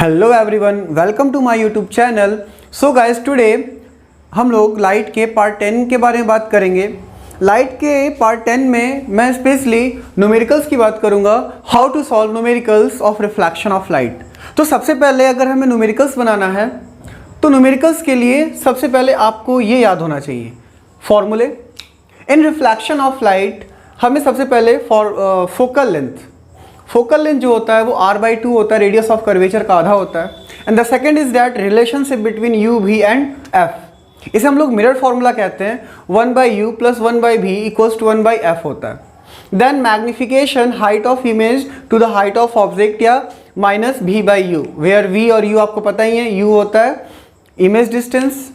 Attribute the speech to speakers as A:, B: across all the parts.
A: Hello everyone, welcome to my YouTube channel. So guys, today हम लोग light के part 10 के बारे में बात करेंगे। लाइट के पार्ट 10 में मैं स्पेशली न्यूमेरिकल्स की बात करूंगा, how to solve numericals of reflection of light. तो सबसे पहले अगर हमें न्यूमेरिकल्स बनाना है तो न्यूमेरिकल्स के लिए सबसे पहले आपको ये याद होना चाहिए फॉर्मूले। इन रिफ्लेक्शन ऑफ लाइट हमें सबसे पहले फोकल लेंथ जो होता है वो r/2 होता है, रेडियस ऑफ कर्वेचर का आधा होता है। And the second is that relationship between u, v and f। इसे हम लोग मिरर फॉर्मूला कहते हैं, 1/u + 1/v = 1/f होता है। Then magnification height of image to the height of object या -v/u, वेयर v और u आपको पता ही है। u होता है इमेज डिस्टेंस,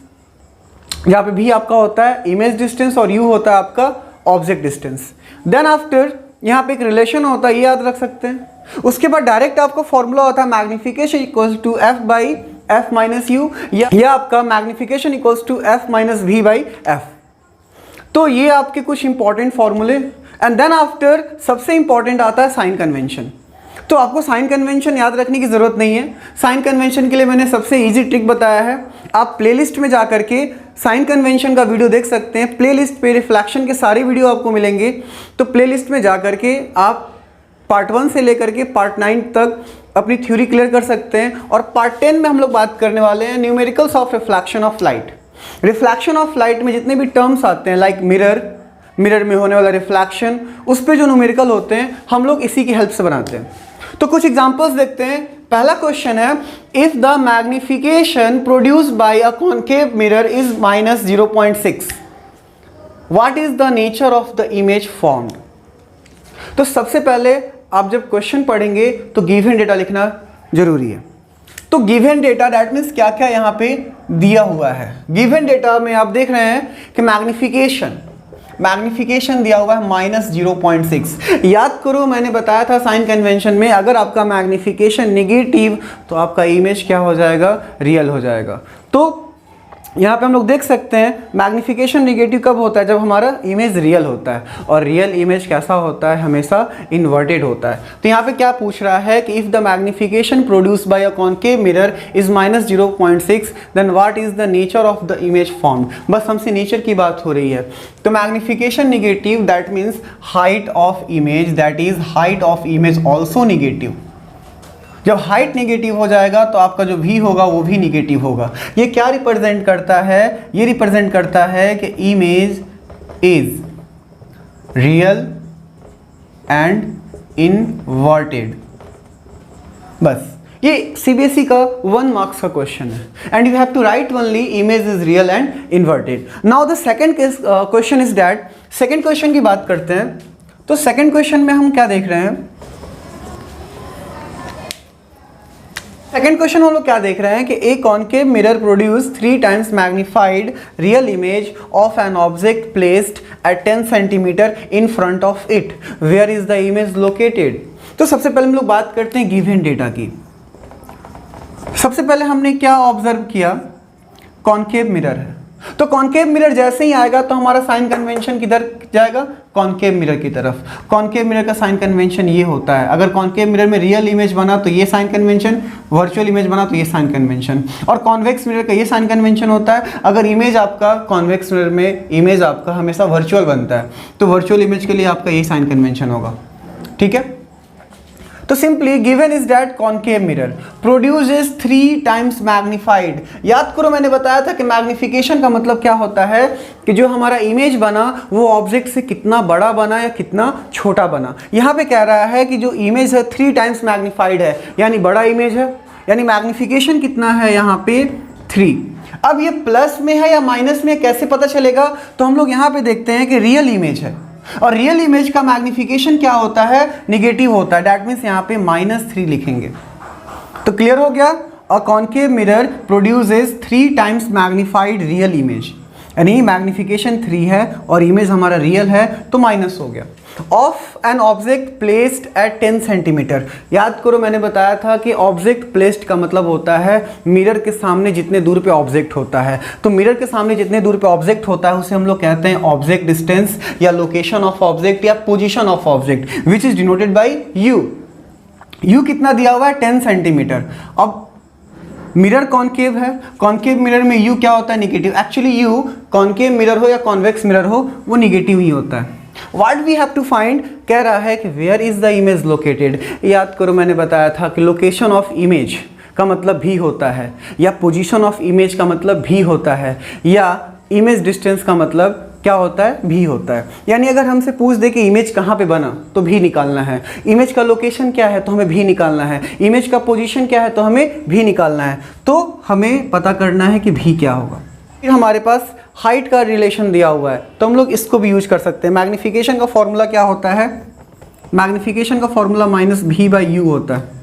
A: यहाँ पे v आपका होता है इमेज डिस्टेंस और u होता है आपका ऑब्जेक्ट डिस्टेंस। देन आफ्टर यहाँ पे एक रिलेशन होता है, ये याद रख सकते हैं। उसके बाद डायरेक्ट आपको फॉर्मूला होता है मैग्निफिकेशन = f/f - u या आपका मैग्निफिकेशन = f - v/f। तो ये आपके कुछ इंपॉर्टेंट फॉर्मूले। एंड देन आफ्टर सबसे इंपॉर्टेंट आता है साइन कन्वेंशन। तो आपको साइन कन्वेंशन याद रखने की ज़रूरत नहीं है। साइन कन्वेंशन के लिए मैंने सबसे इजी ट्रिक बताया है। आप प्लेलिस्ट में जा करके साइन कन्वेंशन का वीडियो देख सकते हैं। प्लेलिस्ट पे रिफ्लेक्शन के सारे वीडियो आपको मिलेंगे। तो प्लेलिस्ट में जा करके आप पार्ट 1 से लेकर के पार्ट 9 तक अपनी थ्योरी क्लियर कर सकते हैं। और पार्ट 10 में हम लोग बात करने वाले हैं numericals of reflection of light. Reflection of light में जितने भी टर्म्स आते हैं लाइक मिरर में होने वाला रिफ्लेक्शन, उस पर जो न्यूमेरिकल होते हैं हम लोग इसी की हेल्प से बनाते हैं। तो कुछ एग्जांपल्स देखते हैं। पहला क्वेश्चन है, if the magnification produced by a concave mirror is -0.6, what is the nature of the image formed. तो सबसे पहले आप जब क्वेश्चन पढ़ेंगे तो गिवन डेटा लिखना जरूरी है। तो गिवन डेटा दैट मीन्स क्या क्या यहाँ पे दिया हुआ है। गिवन डेटा में आप देख रहे हैं कि मैग्निफिकेशन दिया हुआ है -0.6। याद करो, मैंने बताया था साइन कन्वेंशन में अगर आपका मैग्निफिकेशन नेगेटिव तो आपका इमेज क्या हो जाएगा, रियल हो जाएगा। तो यहाँ पे हम लोग देख सकते हैं मैग्निफिकेशन नेगेटिव कब होता है, जब हमारा इमेज रियल होता है। और रियल इमेज कैसा होता है, हमेशा इन्वर्टेड होता है। तो यहाँ पे क्या पूछ रहा है कि if the magnification produced by a concave mirror is -0.6 then what is the nature of the image formed. बस हमसे नेचर की बात हो रही है। तो magnification negative that means height of image, that is height of image also negative. जब height negative हो जाएगा तो आपका जो v होगा वो भी नेगेटिव होगा। ये क्या रिप्रेजेंट करता है, ये रिप्रेजेंट करता है कि image is real and inverted. बस ये सीबीएसई का 1 मार्क्स का क्वेश्चन है and you have to write only image is real and inverted. Now the second question is that, second question की बात करते हैं। तो सेकंड क्वेश्चन में हम क्या देख रहे हैं, सेकेंड क्वेश्चन हम लोग क्या देख रहे हैं कि a concave mirror produce 3 times magnified real image of an object placed at 10 centimetre in front of it, where is the image located. तो सबसे पहले हम लोग बात करते हैं गिवन डेटा की। सबसे पहले हमने क्या ऑब्जर्व किया, कॉनकेव मिरर है। तो कॉनकेव मिरर जैसे ही आएगा तो हमारा साइन कन्वेंशन किधर जाएगा, कॉनकेव मिरर की तरफ। कॉनकेव मिरर का साइन कन्वेंशन ये होता है, अगर कॉनकेव मिरर में रियल इमेज बना तो ये साइन कन्वेंशन, वर्चुअल इमेज बना तो ये साइन कन्वेंशन। और कॉन्वेक्स मिरर का ये साइन कन्वेंशन होता है, अगर इमेज आपका कॉन्वेक्स मिरर में इमेज आपका हमेशा वर्चुअल बनता है तो वर्चुअल इमेज के लिए आपका ये साइन कन्वेंशन होगा। ठीक है। तो simply given is that concave mirror produces 3 times magnified. याद करो, मैंने बताया था कि मैग्निफिकेशन का मतलब क्या होता है कि जो हमारा इमेज बना वो ऑब्जेक्ट से कितना बड़ा बना या कितना छोटा बना। यहाँ पे कह रहा है कि जो इमेज है 3 टाइम्स मैग्निफाइड है, यानी बड़ा इमेज है, यानी मैग्निफिकेशन कितना है यहाँ पे 3। अब ये प्लस में है या माइनस में कैसे पता चलेगा, तो हम लोग यहाँ पे देखते हैं कि रियल इमेज है और रियल इमेज का मैग्निफिकेशन क्या होता है, नेगेटिव होता है। दैट मीन्स यहाँ पे -3 लिखेंगे। तो क्लियर हो गया, अ concave mirror produces 3 times magnified real image, यानी मैग्निफिकेशन 3 है और इमेज हमारा रियल है तो माइनस हो गया। Of an object placed at 10 centimetre. याद करो, मैंने बताया था कि ऑब्जेक्ट प्लेस्ड का मतलब होता है मिरर के सामने जितने दूर पे ऑब्जेक्ट होता है। तो मिरर के सामने जितने दूर पे ऑब्जेक्ट होता है उसे हम लोग कहते हैं ऑब्जेक्ट डिस्टेंस या लोकेशन ऑफ ऑब्जेक्ट या position of object, which is denoted by you. You कितना दिया हुआ है 10 सेंटीमीटर। अब मिरर कॉन्केव है, कॉन्केव मिरर में यू क्या होता है, negative. Actually you concave mirror हो या कॉन्वेक्स मिरर हो वो निगेटिव ही होता है। What we have to find, कह रहा है कि where is the image located. याद करो मैंने बताया था कि लोकेशन ऑफ इमेज का मतलब भी होता है, या पोजीशन ऑफ इमेज का मतलब भी होता है, या इमेज डिस्टेंस का मतलब क्या होता है, भी होता है। यानी अगर हमसे पूछ दे कि इमेज कहाँ पे बना तो भी निकालना है, इमेज का लोकेशन क्या है तो हमें भी निकालना है, इमेज का पोजीशन क्या है तो हमें भी निकालना है। तो हमें पता करना है कि भी क्या होगा। फिर हमारे पास हाइट का रिलेशन दिया हुआ है तो हम लोग इसको भी यूज कर सकते हैं। मैग्नीफिकेशन का फॉर्मूला क्या होता है, मैग्नीफिकेशन का फॉर्मूला -v/u होता है।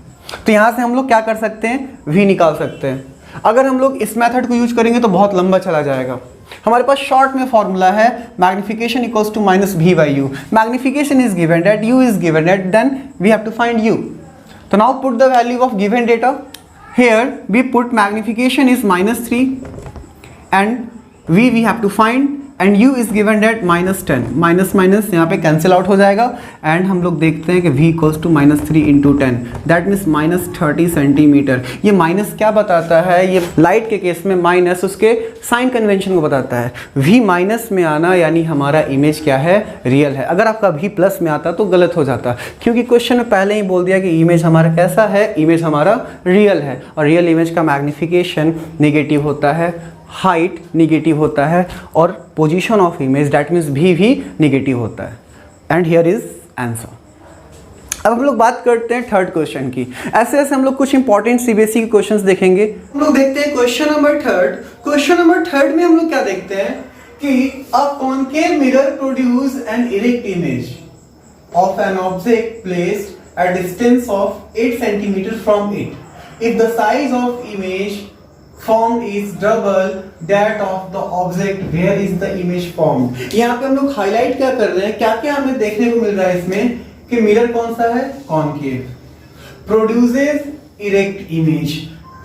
A: तो यहाँ से हम लोग क्या कर सकते हैं, v निकाल सकते हैं। अगर हम लोग इस मेथड को यूज करेंगे तो बहुत लंबा चला जाएगा। हमारे पास शॉर्ट में फॉर्मूला है magnification equals to -v/u। Magnification is given that u is given that, then we have to find u। तो now put the value of given data. Here we put magnification is -3 and v we have to find and u is given that -10, minus minus यहाँ पे cancel out हो जाएगा and हम लोग देखते हैं कि v equals to -3 × 10, that means -30 centimetre. ये माइनस क्या बताता है, ये लाइट के केस में माइनस उसके साइन कन्वेंशन को बताता है। v माइनस में आना यानी हमारा इमेज क्या है, रियल है। अगर आपका v प्लस में आता तो गलत हो जाता, क्योंकि क्वेश्चन में पहले ही बोल दिया कि इमेज हमारा कैसा है, इमेज हमारा रियल है। और रियल इमेज का मैग्नीफिकेशन नेगेटिव होता है, हाइट निगेटिव होता है और position of image that means भी निगेटिव होता है। And here is answer. अब हम लोग बात करते हैं थर्ड क्वेश्चन की। ऐसे ऐसे हम लोग कुछ इंपॉर्टेंट सीबीएसई के क्वेश्चंस देखेंगे। हम लोग देखते हैं question number third. Question number third में हम लोग क्या देखते हैं कि अ concave mirror produce an erect image of an object placed at distance of 8 centimetre from it if the size of image formed is double that of the object where is the image formed। यहाँ पे हम लोग highlight क्या कर रहे हैं, क्या क्या हमें देखने को मिल रहा है इसमें कि मिरर कौन सा है, concave, produces erect image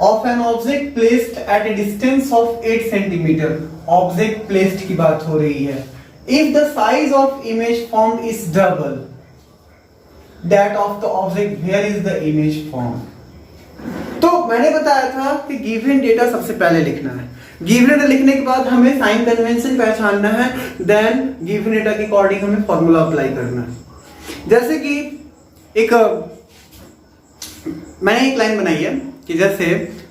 A: of an object placed at a distance of 8 centimetre. Object placed की बात हो रही है। If the size of image formed is double that of the object where is the image formed. तो मैंने बताया था कि गिवन डेटा सबसे पहले लिखना है। गिवन डेटा लिखने के बाद हमें साइन कन्वेंशन पहचानना है, देन गिवन डेटा के अकॉर्डिंग हमें फॉर्मूला अप्लाई करना है। जैसे कि मैंने एक लाइन बनाई है कि जैसे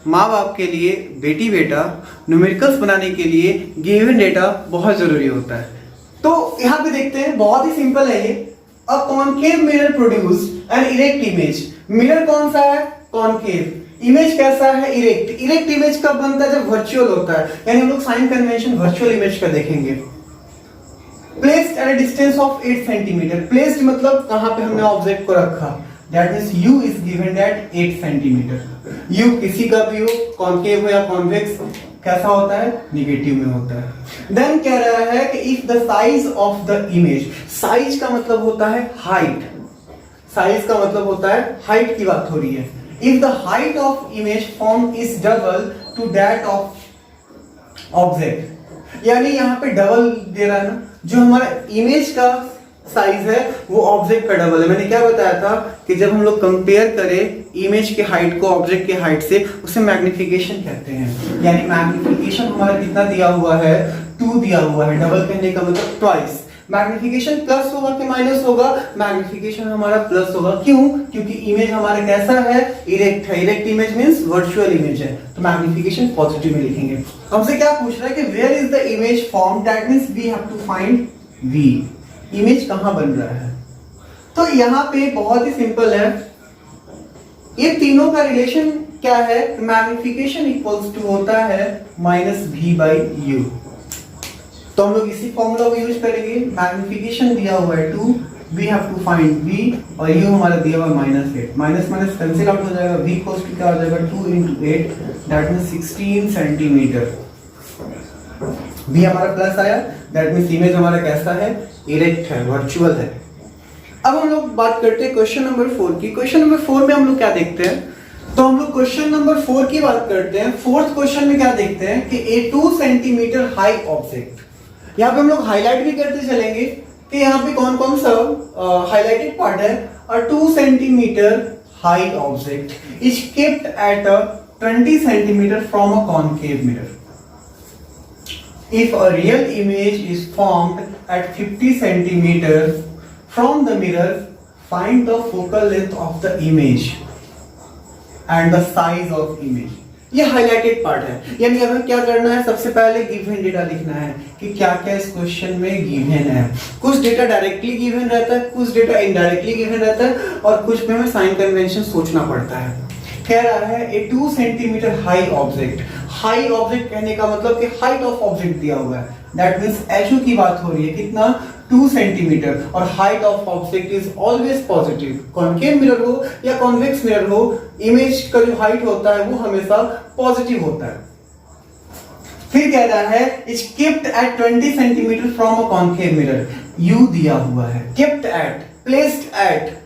A: माँ बाप के लिए बेटी बेटा न्यूमेरिकल्स बनाने के लिए गिवन डेटा बहुत जरूरी होता है। तो यहाँ पे देखते हैं, बहुत ही सिंपल है ये। अ concave mirror produce an erect image. Mirror कौन सा है, कॉनकेव। इमेज कैसा है, इरेक्ट। इरेक्ट इमेज कब बनता है, जब वर्चुअल होता है, यानी हम लोग साइन कन्वेंशन वर्चुअल इमेज का देखेंगे। Placed at a distance of 8 centimetre. Placed मतलब कहां पे हमने ऑब्जेक्ट को रखा, that means u is given that 8 centimetre. u किसी का भी हो, कॉनकेव हो या कॉन्वेक्स, कैसा होता है, निगेटिव में होता है। देन कह रहा है कि if the size of the image, size का मतलब होता है हाइट, साइज का मतलब होता है हाइट की बात हो रही है। If the height of image formed is double to that of object, यानी यहाँ पे डबल दे रहा है ना, जो हमारा इमेज का साइज है वो ऑब्जेक्ट का डबल है। मैंने क्या बताया था कि जब हम लोग कंपेयर करें इमेज के हाइट को ऑब्जेक्ट के हाइट से, उसे मैग्नीफिकेशन कहते हैं। यानी मैग्नीफिकेशन हमारा कितना दिया हुआ है, 2 दिया हुआ है। डबल कहने का मतलब ट्वाइस। मैग्नीफिकेशन प्लस होगा कि माइनस होगा, मैग्नीफिकेशन हमारा प्लस होगा। क्यों, क्योंकि इमेज हमारा कैसा है, इरेक्ट है। Erect image means virtual image है, तो मैग्नीफिकेशन पॉजिटिव में लिखेंगे। हमसे क्या पूछ रहा है कि where is the image form, that means we have to find v। इमेज कहां बन रहा है, तो यहाँ पे बहुत ही सिंपल है। ये तीनों का रिलेशन क्या है, मैग्नीफिकेशन इक्वल्स टू होता है -v/u। तो हम लोग इसी फॉर्मूला को यूज करेंगे। मैग्नीफिकेशन दिया हुआ है 2, we have to find v, और u हमारा दिया हुआ -8। माइनस माइनस कैंसिल आउट हो जाएगा, v इक्वल्स टू क्या हो जाएगा, 2 × 8, दैट मींस 16 सेंटीमीटर। v हमारा प्लस आया, दैट मींस इमेज हमारा कैसा है, इरेक्ट है, वर्चुअल है। अब हम लोग बात करते हैं क्वेश्चन नंबर 4 की। क्वेश्चन नंबर 4 में हम लोग क्या देखते हैं, तो हम लोग क्वेश्चन नंबर 4 की बात करते हैं। फोर्थ क्वेश्चन में क्या देखते हैं कि ए 2 सेंटीमीटर हाई ऑब्जेक्ट, यहाँ पे हम लोग हाईलाइट भी करते चलेंगे कि यहाँ पे कौन कौन सा हाईलाइटेड पार्ट है। और 2 centimetre high object is kept at a 20 centimeter from a concave mirror. If a real image is formed at 50 centimeter from the mirror, find the focal length of the image and the size of image. ये highlighted part है, यानी हमें क्या करना है, सबसे पहले given data लिखना है कि क्या क्या इस क्वेश्चन में गिवन है। कुछ डेटा डायरेक्टली गिवन रहता है, कुछ डेटा इनडायरेक्टली गिवन रहता है, और कुछ में हमें साइन कन्वेंशन सोचना पड़ता है। कह रहा है ए 2 centimetre high object. High object कहने का मतलब कि हाइट ऑफ ऑब्जेक्ट दिया हुआ है, दैट मींस एचओ की बात हो रही है, कितना, 2 सेंटीमीटर, और height of object is always positive. Concave mirror हो या कॉन्वेक्स मिरर हो, इमेज का जो हाइट होता है वो हमेशा पॉजिटिव होता है। फिर कह रहा है is kept at 20 centimetre from a concave mirror. You दिया हुआ है, केप्ट एट, प्लेस्ड एट,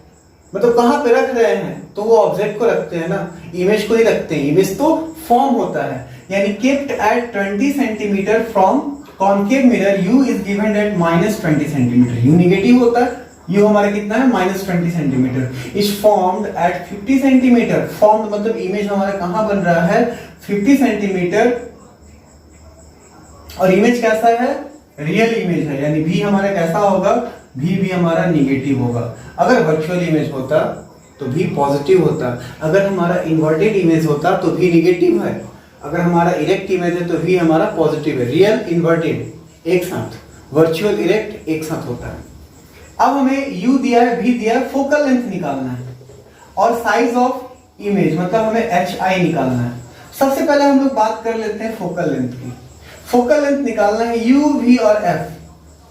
A: मतलब कहां पे रख रहे हैं, तो वो ऑब्जेक्ट को रखते हैं ना, इमेज को नहीं रखते हैं, इमेज तो फॉर्म होता है। यानी kept at 20 centimetre from concave mirror, you is given at -20 centimetre. You negative होता है, यू हमारा कितना है, -20 centimetre. Is formed at 50 centimetre. Formed मतलब इमेज हमारा कहां बन रहा है, 50 सेंटीमीटर, और इमेज कैसा है, रियल इमेज है, यानी भी हमारा कैसा होगा, भी हमारा निगेटिव होगा। अगर वर्चुअल इमेज होता तो भी पॉजिटिव होता, अगर हमारा इन्वर्टेड इमेज होता तो भी निगेटिव है, अगर हमारा इरेक्ट इमेज है तो भी हमारा पॉजिटिव है। रियल इन्वर्टेड एक साथ, वर्चुअल इरेक्ट एक साथ होता है। अब हमें यू दिया है, भी दिया है, फोकल लेंथ निकालना है, और साइज ऑफ इमेज मतलब हमें एच आई निकालना है। सबसे पहले हम लोग बात कर लेते हैं फोकल लेंथ की। फोकल लेंथ निकालना है, यू, वी और एफ,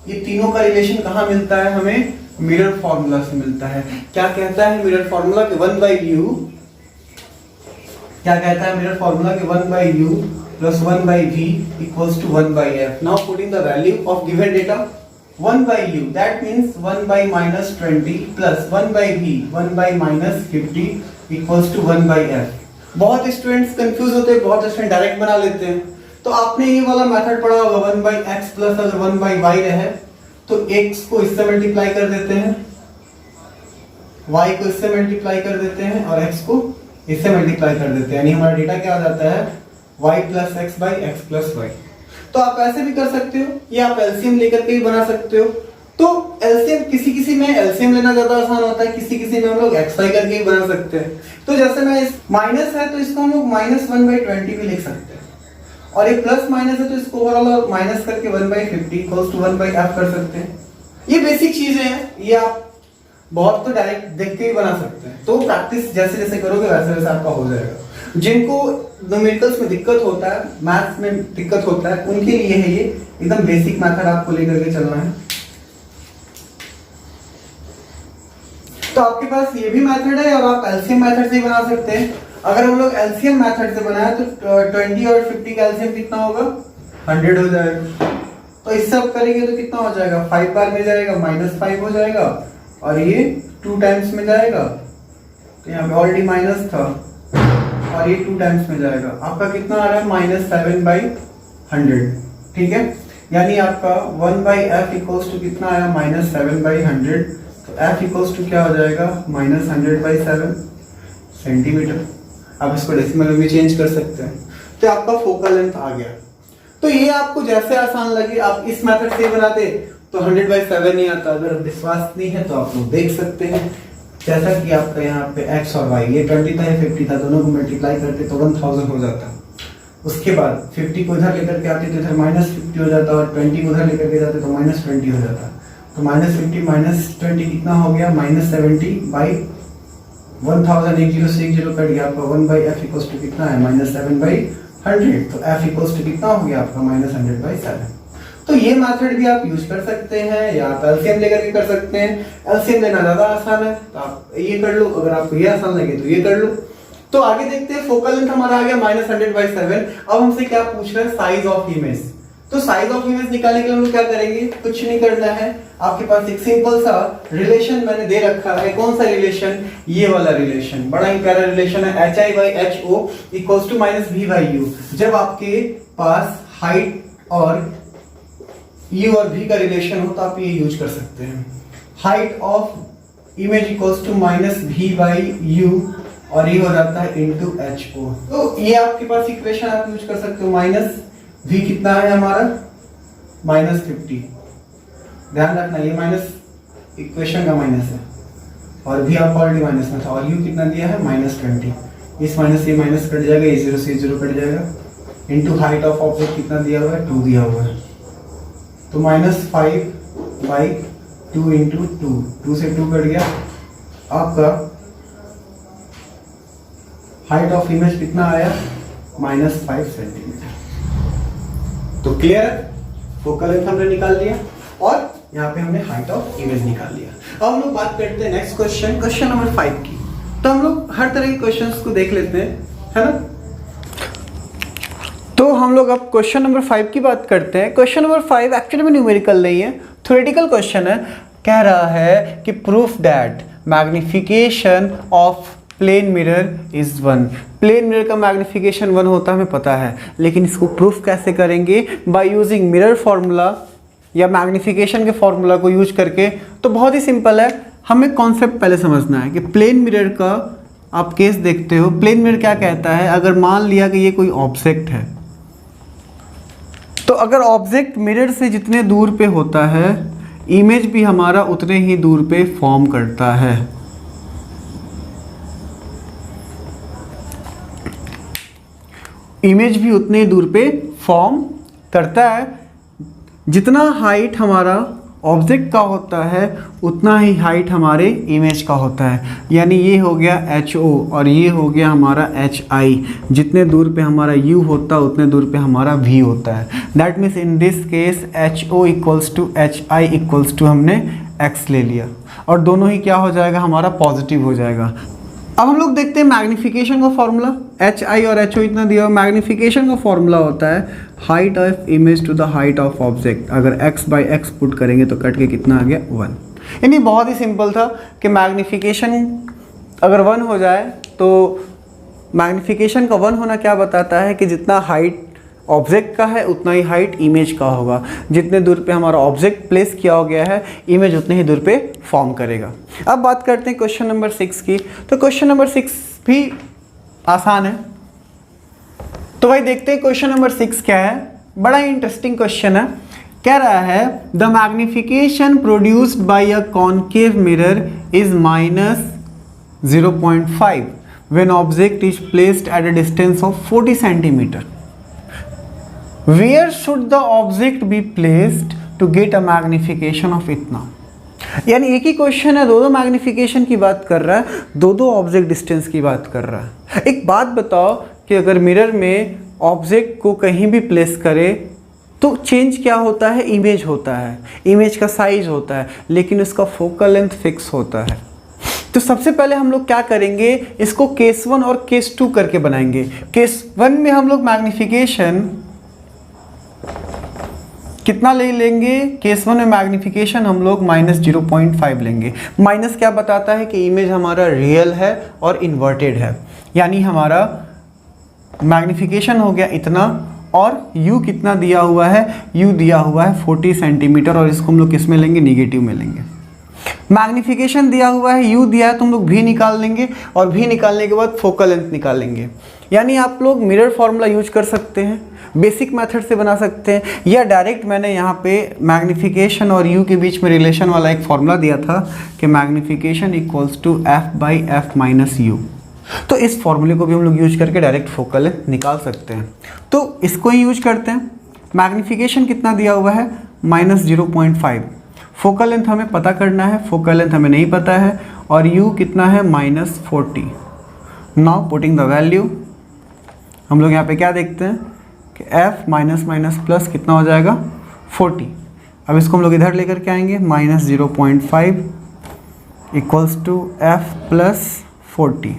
A: ये तीनों का रिलेशन कहां मिलता है, हमें मिरर फॉर्मूला से मिलता है। क्या कहता है मिरर फॉर्मूला कि 1/u, क्या कहता है मिरर फॉर्मूला कि 1/u plus 1/v equals to 1/f. Now putting the value of given data, 1/u, that means 1/-20 plus 1/v, 1/-50 equals to 1/f. बहुत स्टूडेंट्स कंफ्यूज होते हैं, बहुत स्टूडेंट डायरेक्ट बना लेते हैं। तो आपने ये वाला मेथड पढ़ा होगा, 1/x प्लस अगर 1/y रहे तो x को इससे मल्टीप्लाई कर देते हैं, y को इससे मल्टीप्लाई कर देते हैं, और x को इससे मल्टीप्लाई कर देते हैं, यानी हमारा डेटा क्या आ जाता है, y plus x by x plus y. तो आप ऐसे भी कर सकते हो, या आप एलसीएम लेकर के भी बना सकते हो। तो एलसीएम किसी में एलसीएम लेना ज्यादा आसान होता है, किसी में हम लोग xy करके भी बना सकते हैं। तो जैसे मैं इस माइनस है तो इसको हम लोग -1/20 भी लिख सकते हैं, और ये प्लस माइनस है तो इसको ओवरऑल माइनस करके 1/50 इक्वल्स टू 1/f कर सकते हैं। ये बेसिक चीजें हैं, ये आप बहुत तो डायरेक्ट देख के ही बना सकते हैं। तो प्रैक्टिस जैसे जैसे करोगे वैसे वैसे आपका हो जाएगा। जिनको न्यूमेरिकल्स में दिक्कत होता है, मैथ्स में दिक्कत होता है, उनके लिए है ये एकदम बेसिक मेथड आपको लेकर के चलना है। तो आपके पास ये भी मेथड है, और आप एलसीएम मेथड से बना सकते हैं। अगर हम लोग एलसीएम मेथड से बनाए तो 20 और 50 का एलसीएम कितना होगा, 100 हो जाएगा। तो इससे आप करेंगे तो कितना हो जाएगा, 5 बार में जाएगा, -5 हो जाएगा, और ये 2 टाइम्स में जाएगा, तो यहाँ पे ऑलरेडी माइनस था, और ये 2 टाइम्स में जाएगा। आपका कितना आ रहा है, -7/100, ठीक है। यानी आपका 1/f इक्वल्स टू कितना आया, -7/100। तो f इक्वल्स टू क्या हो जाएगा, -100/7 सेंटीमीटर। आप इसको डेसिमल में भी चेंज कर सकते हैं। तो आपका फोकल लेंथ आ गया। तो ये आपको जैसे आसान लगे, आप इस मेथड से बनाते तो 100/7 नहीं आता। अगर विश्वास नहीं है तो आप लोग देख सकते हैं, जैसा कि आपका यहाँ पे x और y, ये 20 था, 50 था, दोनों को मल्टीप्लाई करते तो 1000 हो जाता। उसके बाद 50 को इधर लेकर के आते तो इधर -50 हो जाता, और 20 को इधर लेकर के जाते तो -20 हो जाता। तो -50 -20 कितना हो गया, -70/1000। 1000 से 1 0 कट गया, आपका 1/f इक्वल्स टू कितना है, -7/100। तो f इक्वल्स टू कितना हो गया आपका, -100/7। तो ये मेथड भी आप यूज कर सकते हैं, या आप एलसीएम लेकर के कर सकते हैं। एलसीएम लेना ज्यादा आसान है तो आप ये कर लो, अगर आपको ये आसान लगे तो ये कर लो। तो आगे देखते हैं, फोकल लेंथ हमारा आ गया -100/7। अब हमसे क्या पूछ रहा है, साइज ऑफ इमेज। तो साइज ऑफ इमेज निकालने के लिए हम लोग क्या करेंगे, कुछ नहीं करना है। आपके पास एक सिंपल सा रिलेशन मैंने दे रखा है। कौन सा रिलेशन, ये वाला रिलेशन, बड़ा ही प्यारा रिलेशन है, HI/HO इक्वल्स टू -V/U। जब आपके पास हाइट और U और V का रिलेशन हो तो आप ये यूज कर सकते हैं। Height of image equals to -V/U और ये हो जाता है इंटू HO। तो ये आपके पास इक्वेशन आप यूज कर सकते हो। माइनस V कितना है हमारा -50। ध्यान रखना ये माइनस इक्वेशन का माइनस है और V आपका ऑलरेडी माइनस में था और U कितना दिया है -20। इस माइनस ये माइनस कट जाएगा, ये 0 से 0 कट जाएगा, इंटू हाइट ऑफ ऑब्जेक्ट कितना दिया हुआ है 2 दिया हुआ है। तो -5/2 इंटू 2 से 2 कट गया। आपका हाइट ऑफ इमेज कितना आया -5 सेंटीमीटर। तो क्लियर, फोकल लेंथ हमने निकाल लिया और यहाँ पे हमने हाइट ऑफ इमेज निकाल लिया। अब हम लोग बात करते हैं नेक्स्ट क्वेश्चन नंबर 5 की। तो हम लोग हर तरह के क्वेश्चंस को देख लेते हैं, है ना। तो हम लोग अब क्वेश्चन नंबर 5 की बात करते हैं। क्वेश्चन नंबर 5 एक्चुअली में न्यूमेरिकल नहीं है, थ्योरेटिकल क्वेश्चन है। कह रहा है कि proof that magnification of plane mirror is 1। Plane mirror का मैग्निफिकेशन 1 होता है हमें पता है, लेकिन इसको प्रूफ कैसे करेंगे? बाय यूजिंग मिरर फॉर्मूला या मैग्निफिकेशन के फॉर्मूला को यूज करके। तो बहुत ही सिंपल है, हमें कॉन्सेप्ट पहले समझना है कि प्लेन मिरर का आप केस देखते हो। प्लेन मिरर क्या कहता है? अगर मान लिया कि ये कोई ऑब्जेक्ट है, तो अगर ऑब्जेक्ट मिरर से जितने दूर पे होता है, इमेज भी हमारा उतने ही दूर पे फॉर्म करता है। इमेज भी उतने ही दूर पे फॉर्म करता है। जितना हाइट हमारा ऑब्जेक्ट का होता है उतना ही हाइट हमारे इमेज का होता है। यानी ये हो गया HO और ये हो गया हमारा HI। जितने दूर पे हमारा U होता है उतने दूर पे हमारा V होता है। That means in this case HO equals to HI equals to हमने X ले लिया और दोनों ही क्या हो जाएगा हमारा पॉजिटिव हो जाएगा। अब हम लोग देखते हैं मैग्निफिकेशन का फॉर्मूला। HI और HO इतना दिया। मैग्निफिकेशन का फॉर्मूला होता है height of image to the height of object. अगर x/x पुट करेंगे तो कट के कितना आ गया 1। यानी बहुत ही सिंपल था कि मैग्निफिकेशन अगर 1 हो जाए तो मैग्निफिकेशन का 1 होना क्या बताता है कि जितना हाइट ऑब्जेक्ट का है उतना ही हाइट इमेज का होगा। जितने दूर पे हमारा ऑब्जेक्ट प्लेस किया हो गया है, इमेज उतने ही दूर पे फॉर्म करेगा। अब बात करते हैं क्वेश्चन नंबर 6 की। तो क्वेश्चन नंबर 6 भी आसान है। तो भाई देखते हैं क्वेश्चन नंबर 6 क्या है। बड़ा इंटरेस्टिंग क्वेश्चन है। कह रहा है the magnification produced by a concave mirror is -0.5 when object is placed at a distance of 40 centimetre. Where should the object be placed to get a magnification of इतना? यानी एक ही क्वेश्चन है, दो magnification की बात कर रहा है, दो ऑब्जेक्ट डिस्टेंस की बात कर रहा है। एक बात बताओ कि अगर मिरर में ऑब्जेक्ट को कहीं भी प्लेस करे तो चेंज क्या होता है? इमेज होता है, इमेज का साइज होता है, लेकिन उसका फोकल लेंथ फिक्स होता है। तो सबसे पहले हम लोग क्या करेंगे, इसको केस 1 और केस 2 करके बनाएंगे। केस 1 में हम लोग मैग्निफिकेशन कितना ले लेंगे? केस 1 में मैग्निफिकेशन हम लोग -0.5 लेंगे। माइनस क्या बताता है कि इमेज हमारा रियल है और इन्वर्टेड है। यानी हमारा मैग्निफिकेशन हो गया इतना और U कितना दिया हुआ है? U दिया हुआ है 40 सेंटीमीटर और इसको हम लोग किस में लेंगे? निगेटिव में लेंगे। मैग्निफिकेशन दिया हुआ है, U दिया है तो हम लोग V निकाल लेंगे और V निकालने के बाद फोकल लेंथ निकालेंगे। यानी आप लोग मिरर फॉर्मूला यूज कर सकते हैं, बेसिक मेथड से बना सकते हैं, या डायरेक्ट मैंने यहाँ पे मैग्निफिकेशन और U के बीच में रिलेशन वाला एक फॉर्मूला दिया था कि magnification equals to F/F - U। तो इस फॉर्मूले को भी हम लोग यूज करके डायरेक्ट फोकल लेंथ निकाल सकते हैं। तो इसको ही यूज करते हैं। मैग्निफिकेशन कितना दिया हुआ है? -0.5। फोकल लेंथ हमें पता करना है, फोकल लेंथ हमें नहीं पता है, और U कितना है? -40। नाउ पुटिंग द वैल्यू, हम लोग यहाँ पे क्या देखते हैं कि F माइनस प्लस कितना हो जाएगा? 40। अब इसको हम लोग इधर लेकर के आएंगे, -0.5 इक्वल्स टू F + 40।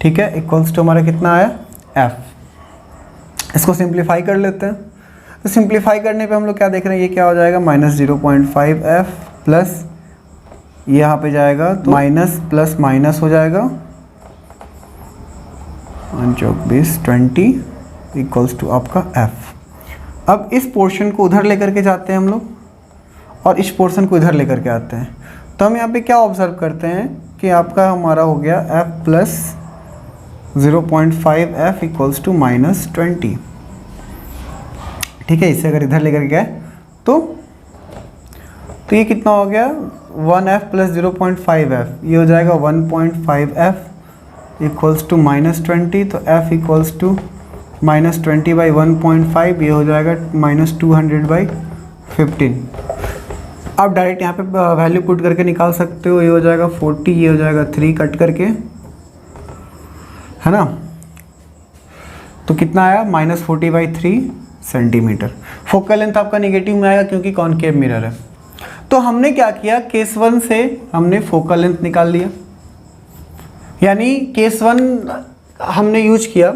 A: ठीक है, इक्वल्स टू हमारा कितना आया? F। इसको सिंप्लीफाई कर लेते हैं। तो सिंप्लीफाई करने पे हम लोग क्या देख रहे हैं, ये क्या हो जाएगा? -0.5 F प्लस यहाँ पे जाएगा तो माइनस प्लस माइनस हो जाएगा 20 इक्वल्स टू आपका F। अब इस पोर्शन को उधर लेकर के जाते हैं हम लोग और इस पोर्शन को इधर लेकर के आते हैं। तो हम यहाँ पे क्या ऑब्जर्व करते हैं कि आपका हमारा हो गया F + 0.5 f इक्वल्स टू -20। ठीक है, इसे अगर इधर लेकर गए तो ये कितना हो गया 1f प्लस 0.5f, ये हो जाएगा 1.5f इक्वल्स टू -20, तो f इक्वल्स टू -20 बाई 1.5, ये हो जाएगा -200/15। आप डायरेक्ट यहाँ पे वैल्यू पुट करके निकाल सकते हो, ये हो जाएगा 40, ये हो जाएगा 3 कट करके, है ना। तो कितना आया -40/3 सेंटीमीटर। फोकल लेंथ आपका नेगेटिव में आएगा क्योंकि कॉनकेव मिरर है। तो हमने क्या किया, केस 1 से हमने फोकल लेंथ निकाल लिया, यानी केस 1 हमने यूज किया,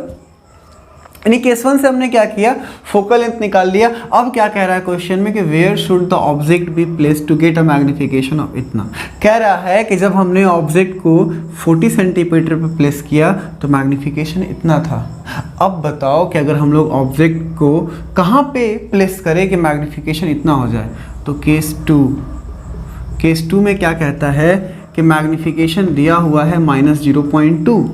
A: यानी केस 1 से हमने क्या किया, फोकल लेंथ निकाल लिया। अब क्या कह रहा है क्वेश्चन में कि where should the object be placed to get a magnification of इतना। कह रहा है कि जब हमने ऑब्जेक्ट को 40 सेंटीमीटर पे प्लेस किया तो मैग्निफिकेशन इतना था। अब बताओ कि अगर हम लोग ऑब्जेक्ट को कहाँ पे प्लेस करें कि मैग्निफिकेशन इतना हो जाए, तो केस 2 में क्या कहता है कि मैग्निफिकेशन दिया हुआ है -0.2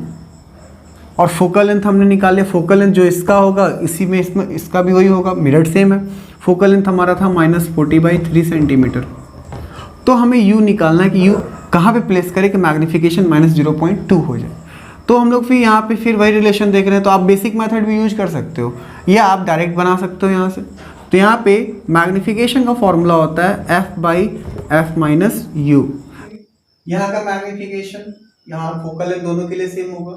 A: और फोकल लेंथ हमने निकाल लिया। फोकल लेंथ जो इसका होगा इसी में इसमें इसका भी वही होगा, मिरर सेम है। फोकल लेंथ हमारा था -40/3 सेंटीमीटर। तो हमें u निकालना है कि u कहाँ पे प्लेस करें कि मैग्निफिकेशन -0.2 हो जाए। तो हम लोग फिर यहाँ पे फिर वही रिलेशन देख रहे हैं, तो आप बेसिक मेथड भी यूज कर सकते हो या आप डायरेक्ट बना सकते हो यहाँ से। तो यहाँ पे मैग्निफिकेशन का फॉर्मूला होता है f/f - u। यहाँ का मैग्निफिकेशन यहाँ फोकल लेंथ दोनों के लिए सेम होगा,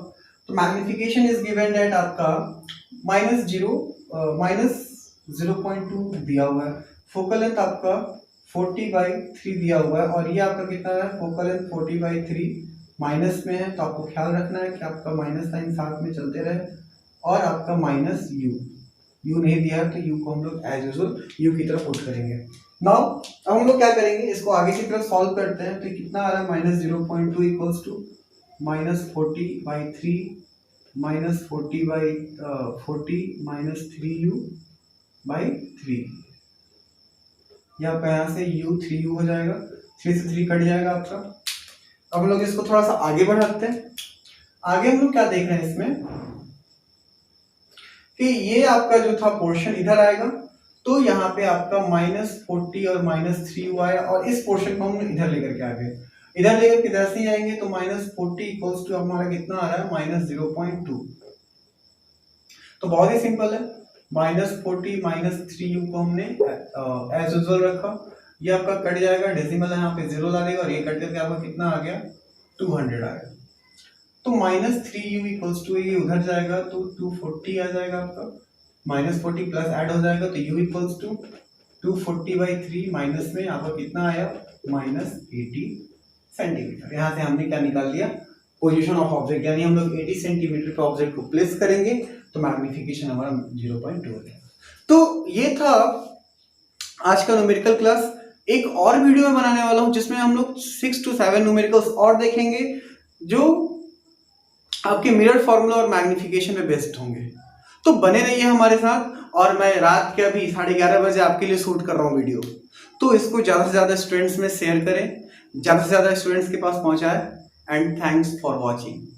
A: तो मैग्निफिकेशन इज गिवन एट आपका -0.2 दिया हुआ है, फोकल लेंथ आपका 40/3 दिया हुआ है, और ये आपका कितना है, फोकल लेंथ 40/3 माइनस में है, तो आपको ख्याल रखना है कि आपका माइनस साइन साथ में चलते रहे, और आपका -u नहीं दिया है तो u को हम लोग एज यूजुअल u की तरफ पुट करेंगे। नाउ अब हम लोग क्या करेंगे, इसको आगे की तरफ सॉल्व करते हैं। तो कितना आ रहा है, -0.2 इक्वल्स टू -40/3 -40/40 -3u/3। यहाँ से u 3u हो जाएगा, 3 से 3 कट जाएगा आपका। अब हम लोग इसको थोड़ा सा आगे बढ़ाते हैं। आगे हम लोग क्या देख रहे हैं इसमें कि ये आपका जो था पोर्शन इधर आएगा, तो यहाँ पे आपका -40 और -3u आया, और इस पोर्शन को हम इधर लेकर के आ गए। इधर लेकर के इधर से ही आएंगे तो -40 इक्वल्स टू हमारा कितना आ रहा है, -0.2। तो बहुत ही सिंपल है, -40 -3u को हमने एज यूजुअल रखा, ये आपका कट जाएगा, डेसिमल है यहाँ पे 0 ला देगा, और ये कट करके आपका कितना आ गया, 200 आ गया। तो -3u इक्वल्स टू ये उधर जाएगा तो 240 आ जाएगा आपका, -40 प्लस ऐड हो जाएगा तो u इक्वल्स टू 240/3 माइनस में आपका कितना आया, -80 सेंटीमीटर। यहाँ से हमने क्या निकाल लिया, पोजीशन ऑफ ऑब्जेक्ट, यानी हम लोग 80 सेंटीमीटर पे ऑब्जेक्ट को प्लेस करेंगे तो मैग्निफिकेशन हमारा 0.2 हो जाएगा। तो ये था आज का न्यूमेरिकल क्लास। एक और वीडियो में बनाने वाला हूं जिसमें हम लोग 6 to 7 न्यूमेरिकल्स और देखेंगे जो आपके मिरर फॉर्मूला और मैग्निफिकेशन में बेस्ड होंगे। तो बने रहिए हमारे साथ, और मैं रात के अभी 11:30 बजे आपके लिए शूट कर रहा हूँ वीडियो, तो इसको ज़्यादा से ज़्यादा स्टूडेंट्स में शेयर करें, ज़्यादा से ज़्यादा स्टूडेंट्स के पास पहुँचाएं। And thanks for watching.